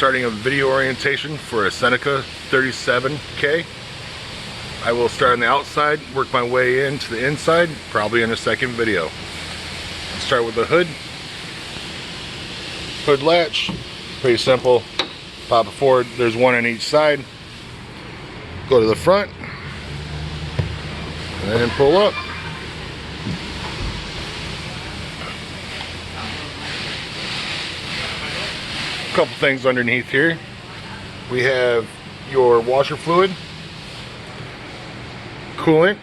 starting a video orientation for a Seneca 37K. I will start on the outside, work my way into the inside, probably in a second video. Start with the hood. Hood latch, pretty simple. Pop it forward, there's one on each side. Go to the front, and then pull up. A couple things underneath here. We have your washer fluid, coolant.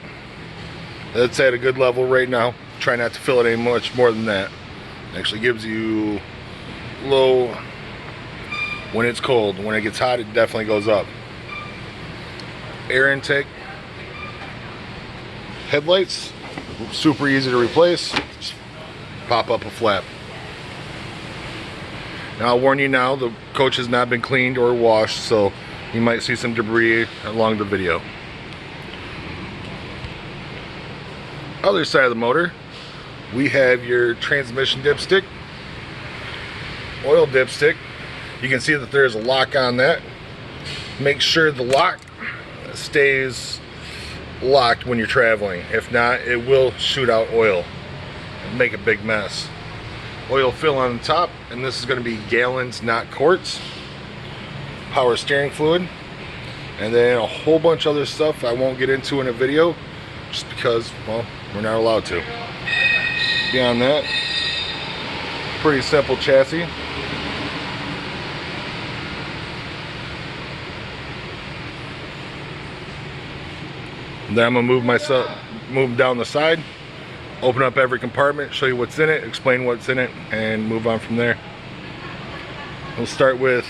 That's at a good level right now. Try not to fill it any much more than that. Actually gives you low when it's cold. When it gets hot, it definitely goes up. Air intake. Headlights, super easy to replace. Just pop up a flap. Now I'll warn you now, the coach has not been cleaned or washed, so you might see some debris along the video. Other side of the motor, we have your transmission dipstick, oil dipstick. You can see that there is a lock on that. Make sure the lock stays locked when you're traveling. If not, it will shoot out oil and make a big mess. Oil fill on the top, and this is going to be gallons, not quarts. Power steering fluid, and then a whole bunch of other stuff I won't get into in a video just because, well, we're not allowed to. Beyond that, pretty simple chassis. Then I'm gonna move down the side, open up every compartment, show you what's in it, explain what's in it, and move on from there. We'll start with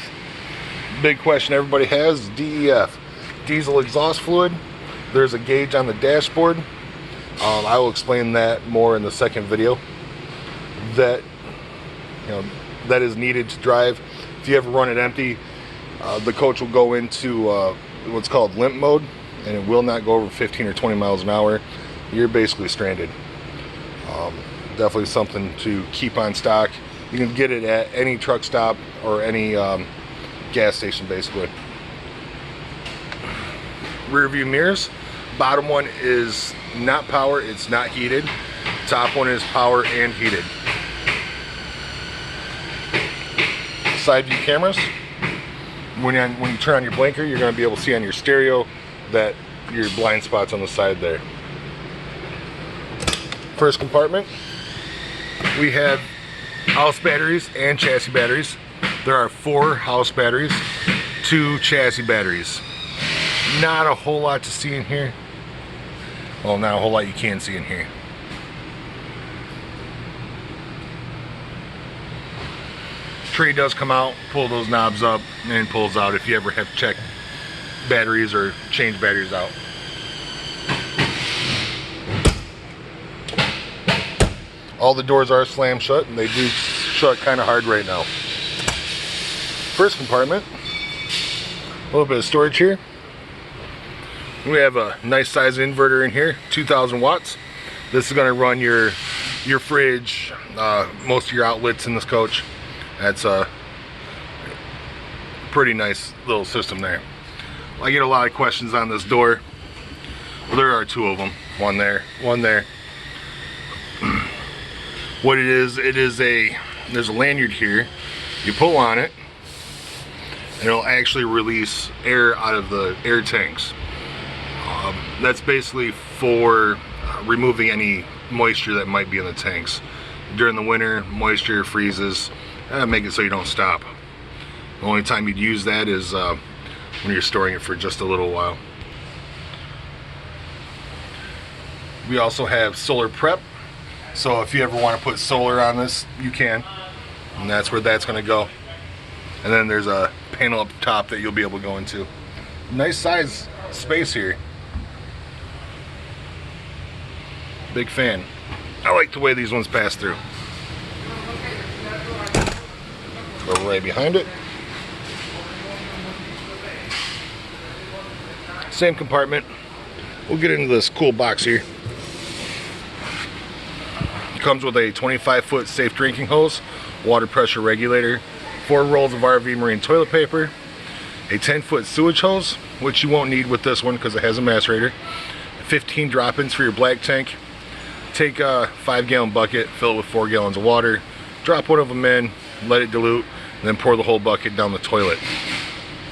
big question everybody has, DEF, diesel exhaust fluid. There's a gauge on the dashboard. I will explain that more in the second video. That is needed to drive. If you ever run it empty, the coach will go into what's called limp mode, and it will not go over 15 or 20 miles an hour. You're basically stranded. Definitely something to keep on stock. You can get it at any truck stop or any gas station basically. Rear view mirrors. Bottom one is not power, it's not heated. Top one is power and heated. Side view cameras. When you turn on your blinker, you're going to be able to see on your stereo that your blind spot's on the side there. First compartment, we have house batteries and chassis batteries. There are 4 house batteries, 2 chassis batteries. Not a whole lot to see in here. Well, not a whole lot you can see in here. Tray does come out, pull those knobs up, and it pulls out if you ever have to check batteries or change batteries out. All the doors are slammed shut, and they do shut kind of hard right now. First compartment, a little bit of storage here. We have a nice size inverter in here, 2,000 watts. This is going to run your fridge, most of your outlets in this coach. That's a pretty nice little system there. I get a lot of questions on this door. Well, there are 2 of them. One there, one there. What it is there's a lanyard here. You pull on it, and it'll actually release air out of the air tanks. That's basically for removing any moisture that might be in the tanks. During the winter, moisture freezes, make it so you don't stop. The only time you'd use that is when you're storing it for just a little while. We also have solar prep, so if you ever want to put solar on this, you can, and that's where that's going to go. And then there's a panel up top that you'll be able to go into. Nice size space here. Big fan. I like the way these ones pass through. Go right behind it. Same compartment. We'll get into this cool box here. It comes with a 25-foot safe drinking hose, water pressure regulator, 4 rolls of RV marine toilet paper, a 10-foot sewage hose, which you won't need with this one because it has a macerator, 15 drop-ins for your black tank. Take a 5-gallon bucket, fill it with 4 gallons of water, drop one of them in, let it dilute, and then pour the whole bucket down the toilet.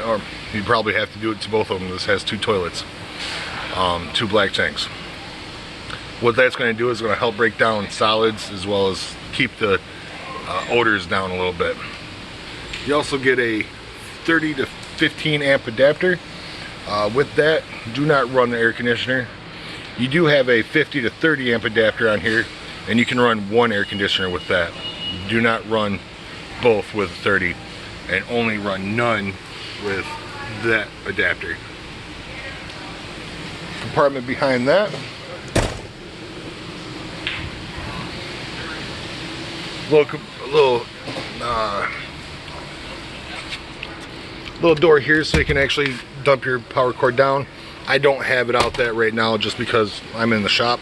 Or you probably have to do it to both of them. This has 2 toilets, 2 black tanks. What that's going to do is going to help break down solids as well as keep the odors down a little bit. You also get a 30 to 15 amp adapter. With that, do not run the air conditioner. You do have a 50 to 30 amp adapter on here, and you can run 1 air conditioner with that. Do not run both with 30, and only run none with that adapter. Compartment behind that. Little door here so you can actually dump your power cord down. I don't have it out that right now just because I'm in the shop.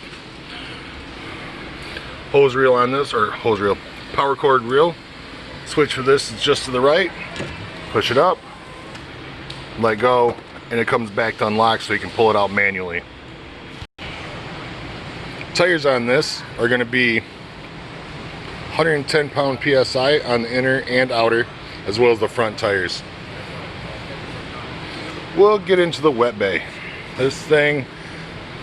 Hose reel on this, or hose reel, power cord reel. Switch for this is just to the right. Push it up, let go, and it comes back to unlock so you can pull it out manually. Tires on this are going to be 110 pound PSI on the inner and outer, as well as the front tires. We'll get into the wet bay. This thing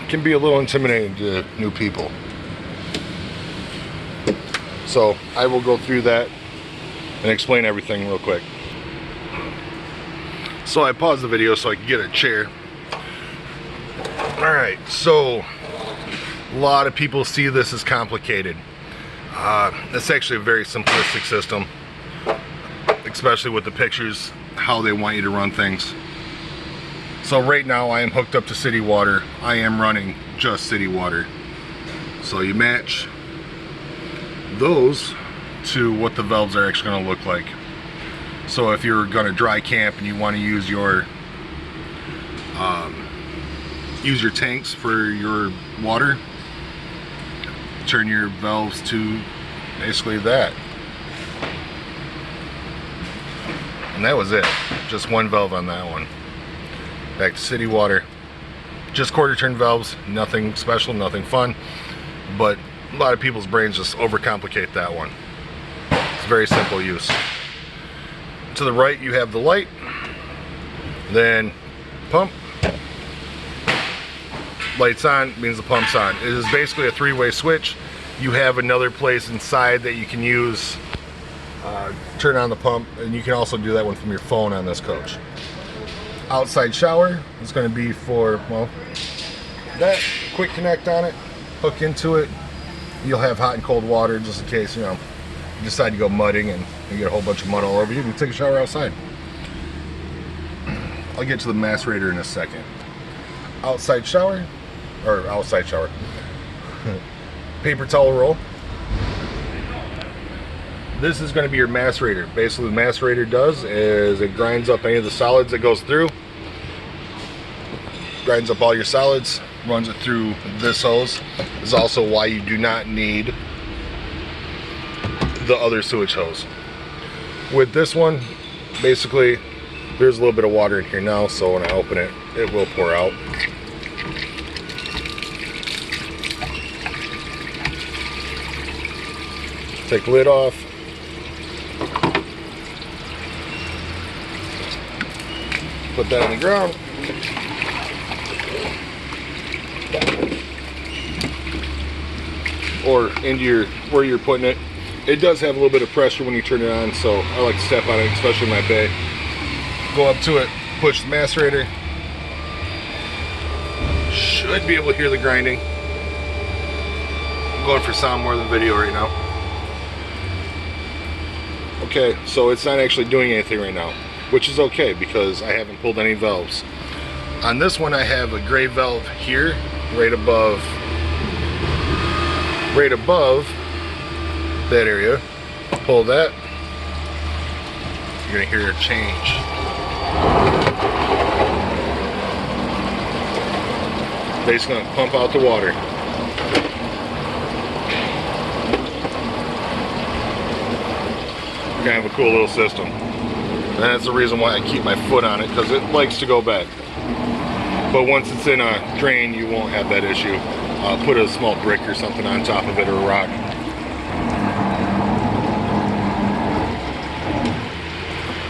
can be a little intimidating to new people. So I will go through that and explain everything real quick. So I paused the video so I could get a chair. Alright, so a lot of people see this as complicated. It's actually a very simplistic system, especially with the pictures, how they want you to run things. So right now I am hooked up to city water. I am running just city water. So you match those to what the valves are actually going to look like. So if you're going to dry camp and you want to use your tanks for your water, turn your valves to basically that. And that was it. Just 1 valve on that one. Back to city water. Just quarter turn valves, nothing special, nothing fun, but a lot of people's brains just overcomplicate that one. It's very simple use. To the right you have the light, then pump. Lights on means the pump's on. It is basically a 3-way switch. You have another place inside that you can use, turn on the pump, and you can also do that one from your phone on this coach. Outside shower is going to be for, well, that quick connect on it, hook into it. You'll have hot and cold water just in case, you know, you decide to go mudding and you get a whole bunch of mud all over you. You can take a shower outside. I'll get to the macerator in a second. Outside shower, paper towel roll. This is going to be your macerator. Basically, the macerator does is it grinds up any of the solids that goes through. Grinds up all your solids, runs it through this hose. This is also why you do not need the other sewage hose. With this one, basically, there's a little bit of water in here now, so when I open it, it will pour out. Take the lid off. Put that on the ground. Or into your, where you're putting it. It does have a little bit of pressure when you turn it on, so I like to step on it, especially in my bay. Go up to it, push the macerator. Should be able to hear the grinding. I'm going for sound more than video right now. Okay, so it's not actually doing anything right now, which is okay because I haven't pulled any valves. On this one I have a gray valve here, right above that area. Pull that, you're gonna hear it change. Basically gonna pump out the water. Kind of a cool little system. And that's the reason why I keep my foot on it, because it likes to go back. But once it's in a drain, you won't have that issue. Put a small brick or something on top of it, or a rock.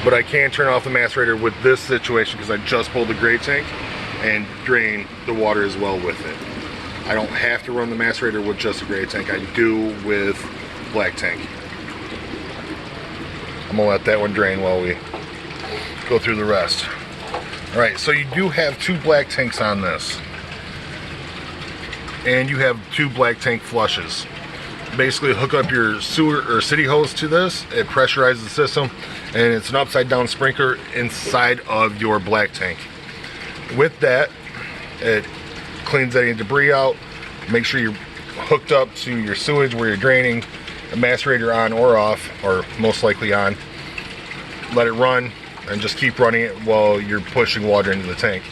But I can turn off the macerator with this situation because I just pulled the gray tank and drain the water as well with it. I don't have to run the macerator with just a gray tank. I do with black tank. I'm gonna let that one drain while we go through the rest. All right, so you do have 2 black tanks on this. And you have 2 black tank flushes. Basically hook up your sewer or city hose to this. It pressurizes the system, and it's an upside down sprinkler inside of your black tank. With that, it cleans any debris out. Make sure you're hooked up to your sewage where you're draining, the macerator on or off, or most likely on. Let it run and just keep running it while you're pushing water into the tank.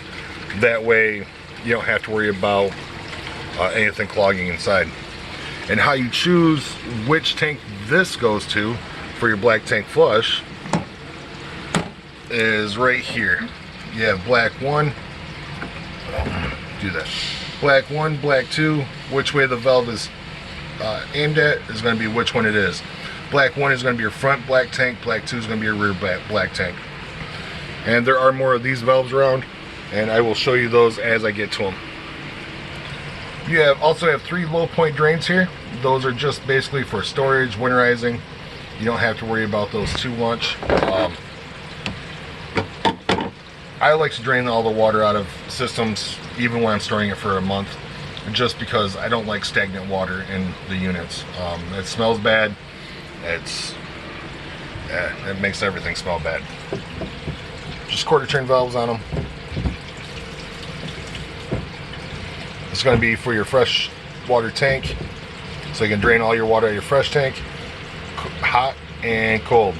That way you don't have to worry about anything clogging inside. And how you choose which tank this goes to for your black tank flush is right here. You have black 1, do that. Black 1, black 2, which way the valve is aimed at is going to be which one it is. Black 1 is going to be your front black tank, black 2 is going to be your rear black tank. And there are more of these valves around, and I will show you those as I get to them. You also have 3 low point drains here. Those are just basically for storage, winterizing. You don't have to worry about those too much. I like to drain all the water out of systems even when I'm storing it for a month, just because I don't like stagnant water in the units. It smells bad. It makes everything smell bad. Just quarter turn valves on them. It's going to be for your fresh water tank, so you can drain all your water out of your fresh tank, hot and cold.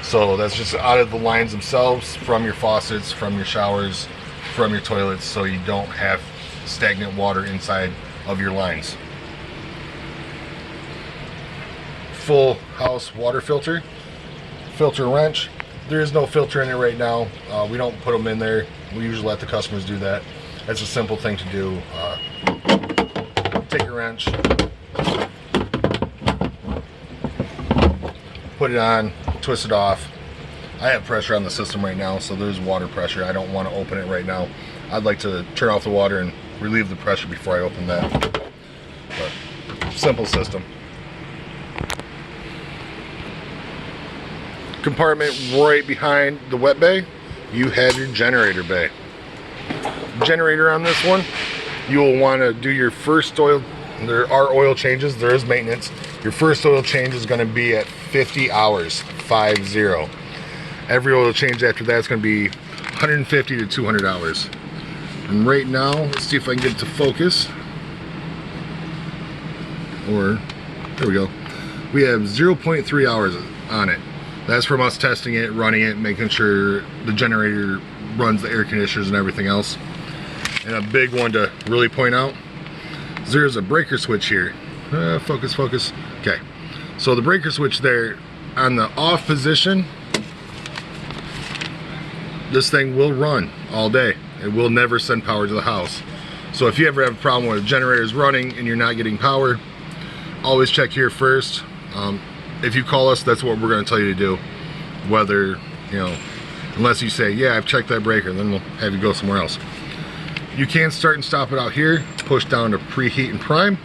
So that's just out of the lines themselves, from your faucets, from your showers, from your toilets, so you don't have stagnant water inside of your lines. Full house water filter wrench. There is no filter in it right now. We don't put them in there. We usually let the customers do that. That's a simple thing to do. Take your wrench, put it on, twist it off. I have pressure on the system right now, so there's water pressure. I don't want to open it right now. I'd like to turn off the water and relieve the pressure before I open that. But simple system. Compartment right behind the wet bay, you have your generator bay. Generator on this one, you will want to do your first oil. There are oil changes, there is maintenance. Your first oil change is going to be at 50 hours, 50. Every oil change after that is going to be 150 to 200 hours. And right now, let's see if I can get it to focus. Or, there we go. We have 0.3 hours on it. That's from us testing it, running it, making sure the generator runs the air conditioners and everything else. And a big one to really point out, there's a breaker switch here. Focus. Okay. So the breaker switch there, on the off position, this thing will run all day. It will never send power to the house. So if you ever have a problem where the generator is running and you're not getting power, always check here first. If you call us, that's what we're going to tell you to do. Whether, unless you say, yeah, I've checked that breaker, then we'll have you go somewhere else. You can start and stop it out here, push down to preheat and prime,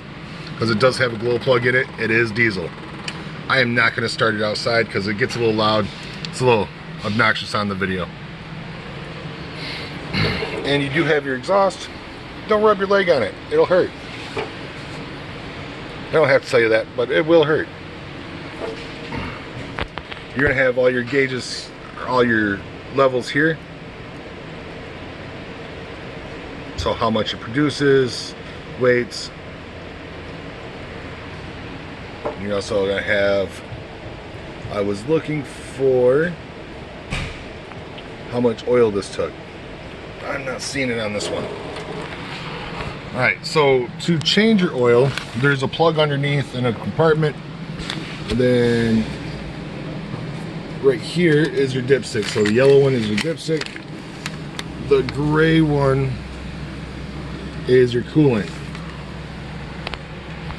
because it does have a glow plug in it. It is diesel. I am not going to start it outside because it gets a little loud. It's a little obnoxious on the video. And you do have your exhaust. Don't rub your leg on it. It'll hurt. I don't have to tell you that, but it will hurt. You're going to have all your gauges, all your levels here. So how much it produces, weights. You're also going to have, I was looking for how much oil this took. I'm not seeing it on this one. Alright, so to change your oil, there's a plug underneath in a compartment. And then Right here is your dipstick. So the yellow one is your dipstick. The gray one is your coolant.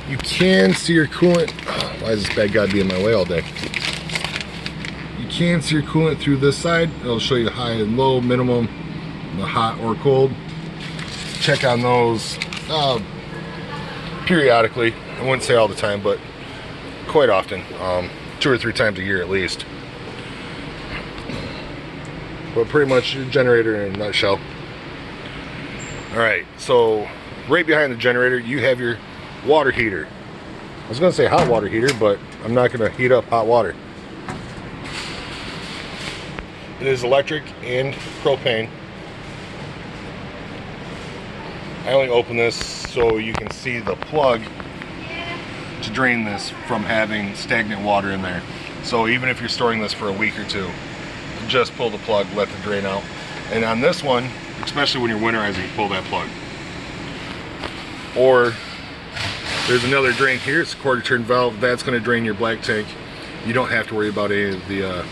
You can see your coolant. Why is this bad guy be in my way all day? You can see your coolant through this side. It'll show you high and low, minimum, the hot or cold. Check on those periodically. I wouldn't say all the time, but quite often, 2 or 3 times a year at least. But pretty much your generator in a nutshell. Alright, so right behind the generator you have your water heater. I was going to say hot water heater, but I'm not going to heat up hot water. It is electric and propane. I only open this so you can see the plug to drain this from having stagnant water in there. So even if you're storing this for a week or two, just pull the plug, let the drain out. And on this one, especially when you're winterizing, pull that plug. Or there's another drain here. It's a quarter turn valve. That's going to drain your black tank. You don't have to worry about any of the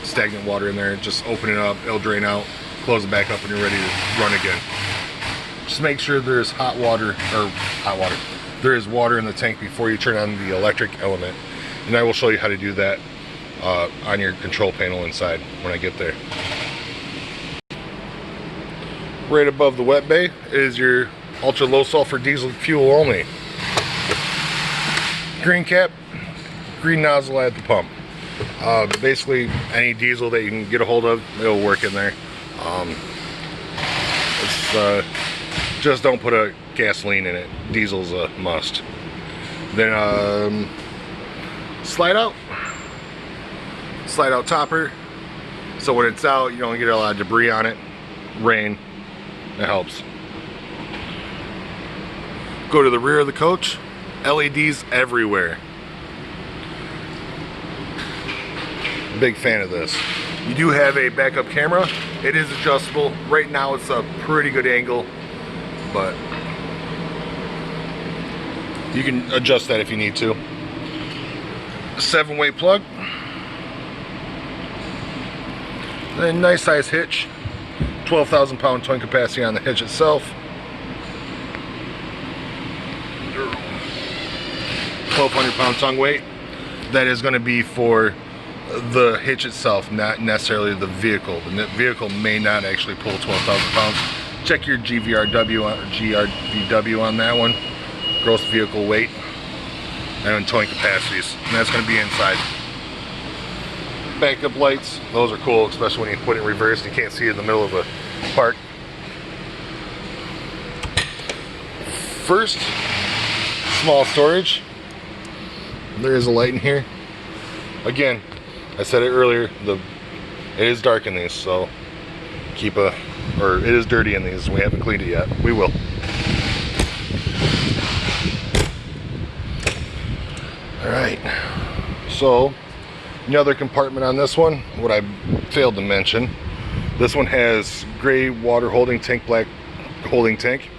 stagnant water in there. Just open it up, it'll drain out, close it back up, and you're ready to run again. Just make sure there's there is water in the tank before you turn on the electric element. And I will show you how to do that on your control panel inside when I get there. Right above the wet bay is your ultra low sulfur diesel fuel only. Green cap, green nozzle at the pump. Basically any diesel that you can get a hold of, it'll work in there. Just don't put a gasoline in it. Diesel's a must. Then slide out topper, so when it's out you don't get a lot of debris on it. Rain, that helps. Go to the rear of the coach. LEDs everywhere. Big fan of this. You do have a backup camera. It is adjustable. Right now it's a pretty good angle, but you can adjust that if you need to. A 7-way plug. A nice size hitch. 12,000 pound towing capacity on the hitch itself. 1,200 pound tongue weight. That is going to be for the hitch itself, not necessarily the vehicle. The vehicle may not actually pull 12,000 pounds. Check your GVW on that one. Gross vehicle weight and towing capacities. And that's going to be inside. Backup lights, those are cool, especially when you put it in reverse and you can't see it in the middle of a park. First, small storage. There is a light in here. Again, I said it earlier, it is dark in these, so it is dirty in these. We haven't cleaned it yet. We will. Alright, so another compartment on this one, what I failed to mention, this one has gray water holding tank, black holding tank.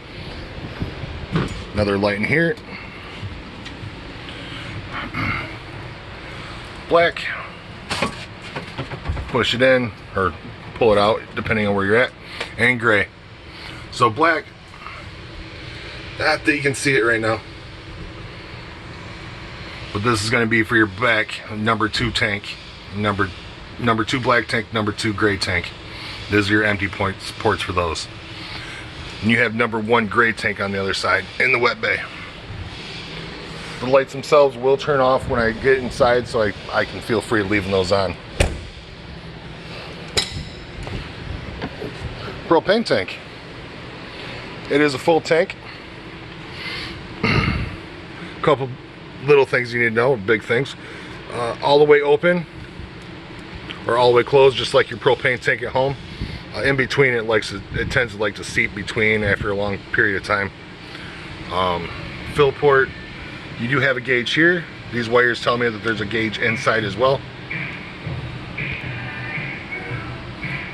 Another light in here. Black. Push it in or pull it out depending on where you're at. And gray. So black, not that you can see it right now, but this is going to be for your back number 2 tank, number 2 black tank, number 2 gray tank. These are your empty ports for those. And you have number 1 gray tank on the other side in the wet bay. The lights themselves will turn off when I get inside, so I can feel free leaving those on. Propane tank. It is a full tank. Couple little things you need to know, big things. All the way open or all the way closed, just like your propane tank at home. In between, it tends to like to seep between after a long period of time. Fill port. You do have a gauge here. These wires tell me that there's a gauge inside as well.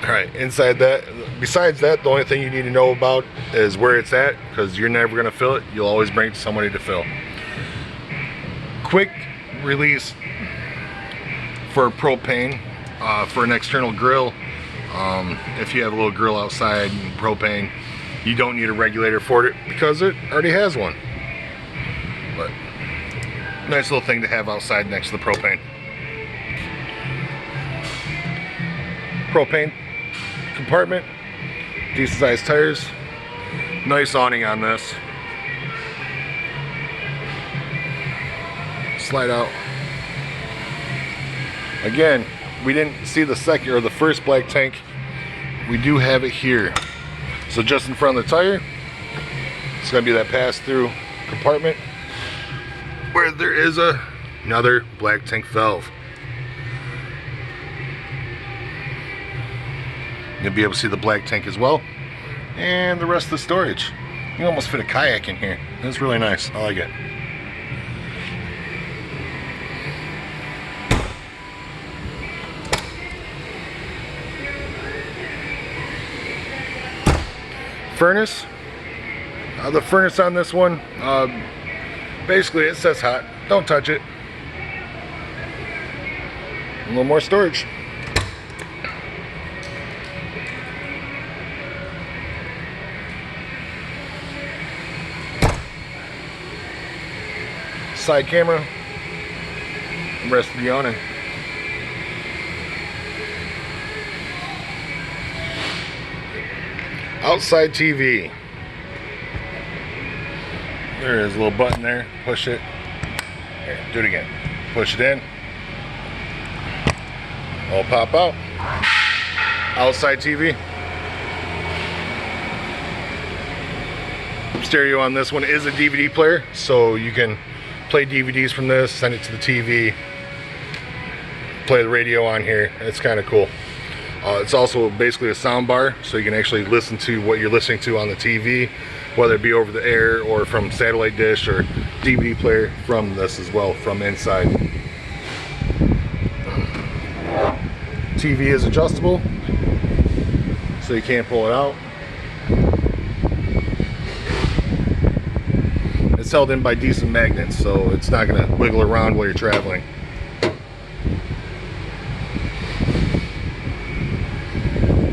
Alright, inside that, besides that, the only thing you need to know about is where it's at, because you're never going to fill it. You'll always bring it to somebody to fill. Quick release for propane. for an external grill. If you have a little grill outside, propane, you don't need a regulator for it because it already has one. But nice little thing to have outside next to the propane. Propane compartment, decent sized tires, nice awning on this. Slide out. Again, we didn't see the second or the first black tank. We do have it here. So just in front of the tire, it's going to be that pass-through compartment where there is another black tank valve. You'll be able to see the black tank as well, and the rest of the storage. You can almost fit a kayak in here. It's really nice. I like it. Furnace. The furnace on this one, basically it says hot. Don't touch it. A little more storage. Side camera. Rest of the awning. Outside TV. There is a little button there. Push it. Here, do it again. Push it in. It'll pop out. Outside TV. Stereo on this one is a DVD player, so you can play DVDs from this, send it to the TV, play the radio on here. It's kind of cool. It's also basically a sound bar, so you can actually listen to what you're listening to on the TV, whether it be over the air or from satellite dish, or DVD player from this as well, from inside. TV is adjustable, so you can't pull it out. It's held in by decent magnets, so it's not going to wiggle around while you're traveling.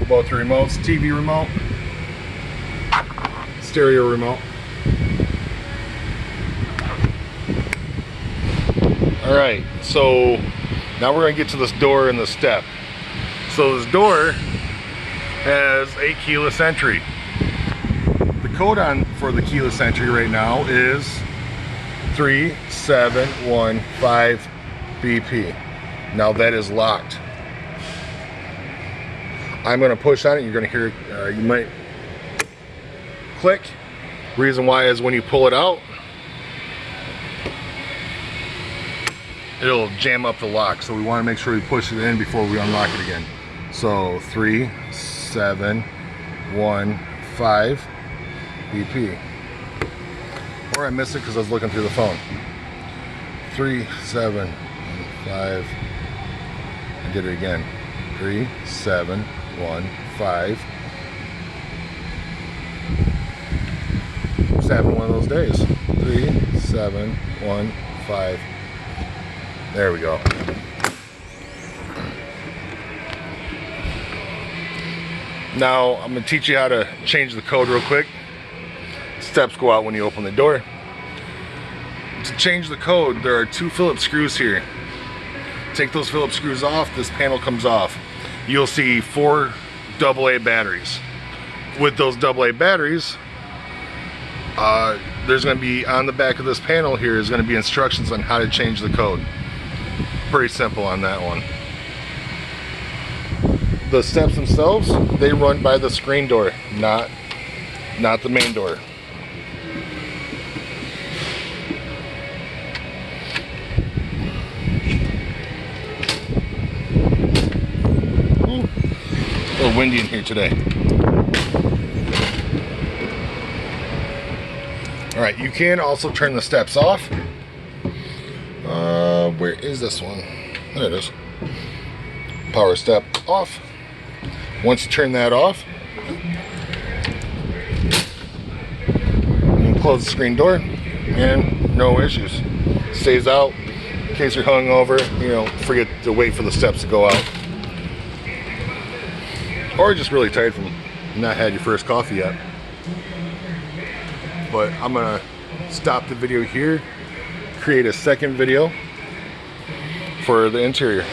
Both remotes, TV remote, stereo remote. Alright, so now we're going to get to this door and the step. So this door has a keyless entry. The code on for the keyless entry right now is 3715 BP. Now that is locked. I'm going to push on it. You're going to hear, you might click. Reason why is when you pull it out, it'll jam up the lock. So we want to make sure we push it in before we unlock it again. So 3715 BP. Or I missed it because I was looking through the phone. 3715. I did it again. 3715. Just having one of those days. 3715. There we go. Now I'm going to teach you how to change the code real quick. Steps go out when you open the door. To change the code, there are 2 Phillips screws here. Take those Phillips screws off, this panel comes off. You'll see 4 AA batteries. With those AA batteries, there's going to be on the back of this panel here is going to be instructions on how to change the code. Pretty simple on that one. The steps themselves, they run by the screen door, not the main door. Ooh, a little windy in here today. Alright, you can also turn the steps off. Where is this one? There it is. Power step off. Once you turn that off, you can close the screen door and no issues. Stays out in case you're hungover, you know, forget to wait for the steps to go out. or just really tired from not had your first coffee yet. But I'm gonna stop the video here, create a second video for the interior.